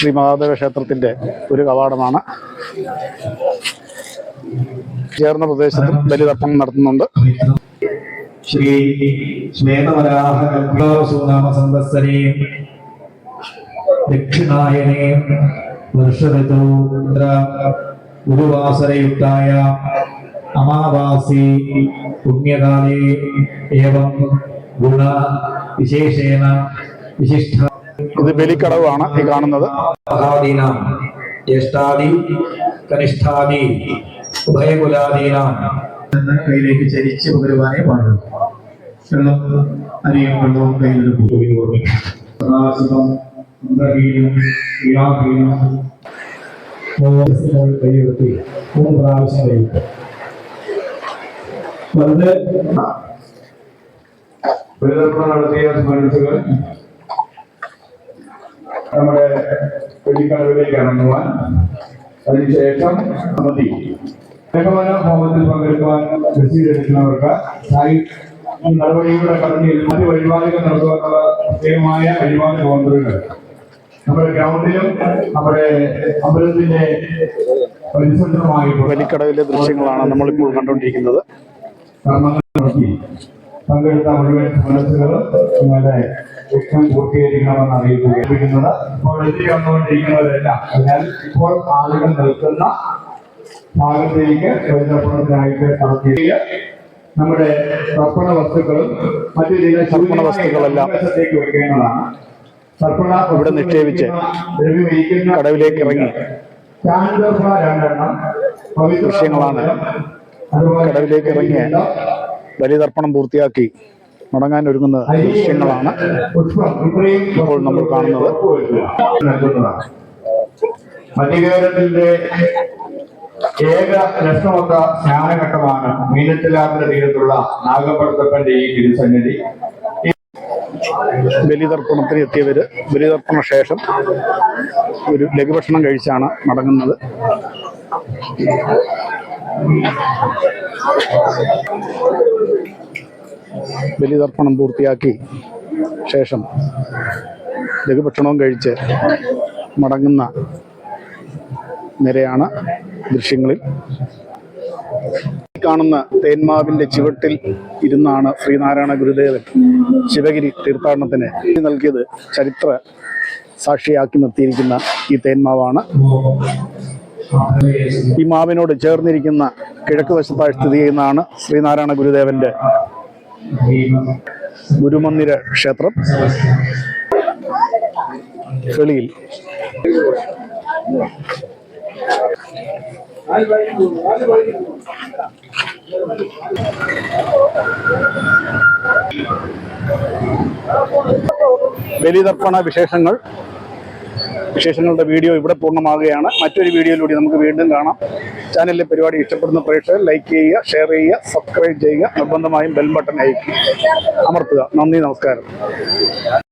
ശ്രീ മഹാദേവ ക്ഷേത്രത്തിൻ്റെ ഒരു കവാടമാണ്. ചേർന്ന പ്രദേശത്തും ബലിതർപ്പണം നടത്തുന്നുണ്ട്. ശ്രീ ശ്വേതവരാഹ കൽപ്പാവസുനാമ സംവത്സരേ ദക്ഷിണായനേ വർഷഋതു ഗുരുവാസരയുക്തായ അമാവാസി പുണ്യകാലേ ഏവം ഗുണ വിശേഷേണ വിശിഷ്ട. ഇത് ബലിക്കടവാണ് ഈ കാണുന്നത്. ജ്യേഷ്ഠാദി കനിഷ്ഠാദി ഉഭയകുലാദീനാം കയ്യിലേക്ക് ചരിച്ച് പകരുവാനേ പാടുള്ളൂ. വെള്ളം അരിയും വെള്ളവും കയ്യിലെടുക്കും. കൈയെടുത്ത് 3 പ്രാവശ്യം കഴിയും. വെറുതെ ബലിതർപ്പണം നടത്തിയ മനസ്സുകൾ നമ്മുടെ വെള്ളിക്കടവിലേക്ക് ഇറങ്ങുവാൻ, അതിനുശേഷം സമിതി ഹോമത്തിൽ പങ്കെടുക്കുവാൻ രസീതെടുക്കുന്നവർക്ക് നടപടിയുടെ കടന്നു മറ്റ് വഴിപാടുകൾ നടത്തുവാനുള്ള പ്രത്യേകമായ വഴിപാട് കൗണ്ടറുകൾ നമ്മുടെ ഗ്രൗണ്ടിലും നമ്മുടെ അമ്പലത്തിന്റെ പരിസരത്തുമായി വെള്ളിക്കടവിലെ ദൃശ്യങ്ങളാണ് നമ്മളിപ്പോൾ കണ്ടുകൊണ്ടിരിക്കുന്നത്. പങ്കെടുത്ത മുഴുവൻ മനസ്സുകൾ നിങ്ങളുടെ ലക്ഷ്യം പൂർത്തീകരിക്കണമെന്ന് അറിയിക്കുന്നത്. ഇപ്പോൾ എത്തി വന്നുകൊണ്ടിരിക്കുന്നവരെല്ലാം, അതിനാൽ ഇപ്പോൾ ആളുകൾ നിൽക്കുന്ന ഭാഗത്തേക്ക് ബലിതർപ്പണത്തിനായിട്ട് നടത്തിയ നമ്മുടെ തർപ്പണ വസ്തുക്കളും മറ്റു ചില തർപ്പണ വസ്തുക്കളെല്ലാം വെക്കേണ്ടതാണ്. തർപ്പണ ഇവിടെ നിക്ഷേപിച്ച് കടവിലേക്ക് ഇറങ്ങി ദൃശ്യങ്ങളാണ്. കടവിലേക്ക് ഇറങ്ങിയ ബലിതർപ്പണം പൂർത്തിയാക്കി മടങ്ങാൻ ഒരുങ്ങുന്ന ദൃശ്യങ്ങളാണ് ഇപ്പോൾ നമ്മൾ കാണുന്നത്. മധ്യകേരളത്തിന്റെ ഏക രസമൊത്ത സ്നാനഘട്ടമാണ് മീനച്ചിലാറിന്റെ തീരത്തുള്ള നാഗപ്പടത്തപ്പന്റെ ഈ തിരുസന്നിധി. ബലിതർപ്പണത്തിന് എത്തിയവര് ബലിതർപ്പണ ശേഷം ഒരു ലഘുഭക്ഷണം കഴിച്ചാണ് മടങ്ങുന്നത്. ബലിതർപ്പണം പൂർത്തിയാക്കി ശേഷം ലഘുഭക്ഷണവും കഴിച്ച് മടങ്ങുന്ന നിരയാണ് ദൃശ്യങ്ങളിൽ കാണുന്ന. തേന്മാവിന്റെ ചുവട്ടിൽ ഇരുന്നാണ് ശ്രീനാരായണ ഗുരുദേവൻ ശിവഗിരി തീർത്ഥാടനത്തിന് നൽകിയത്. ചരിത്ര സാക്ഷിയാക്കി നിർത്തിയിരിക്കുന്ന ഈ തേന്മാവാണ്. ഈ മാവിനോട് ചേർന്നിരിക്കുന്ന കിഴക്ക് വശത്തായി സ്ഥിതി ചെയ്യുന്നതാണ് ശ്രീനാരായണ ഗുരുദേവന്റെ ഗുരുമന്ദിര ക്ഷേത്രം. വെളിയിൽ ബലിതർപ്പണ വിശേഷങ്ങളുടെ വീഡിയോ ഇവിടെ പൂർണ്ണമാകുകയാണ്. മറ്റൊരു വീഡിയോയിലൂടെ നമുക്ക് വീണ്ടും കാണാം. ചാനലിലെ പരിപാടി ഇഷ്ടപ്പെടുന്ന പ്രേക്ഷകർ ലൈക്ക് ചെയ്യുക, ഷെയർ ചെയ്യുക, സബ്സ്ക്രൈബ് ചെയ്യുക. നിർബന്ധമായും ബെൽ ബട്ടൺ അമർത്തുക. നന്ദി, നമസ്കാരം.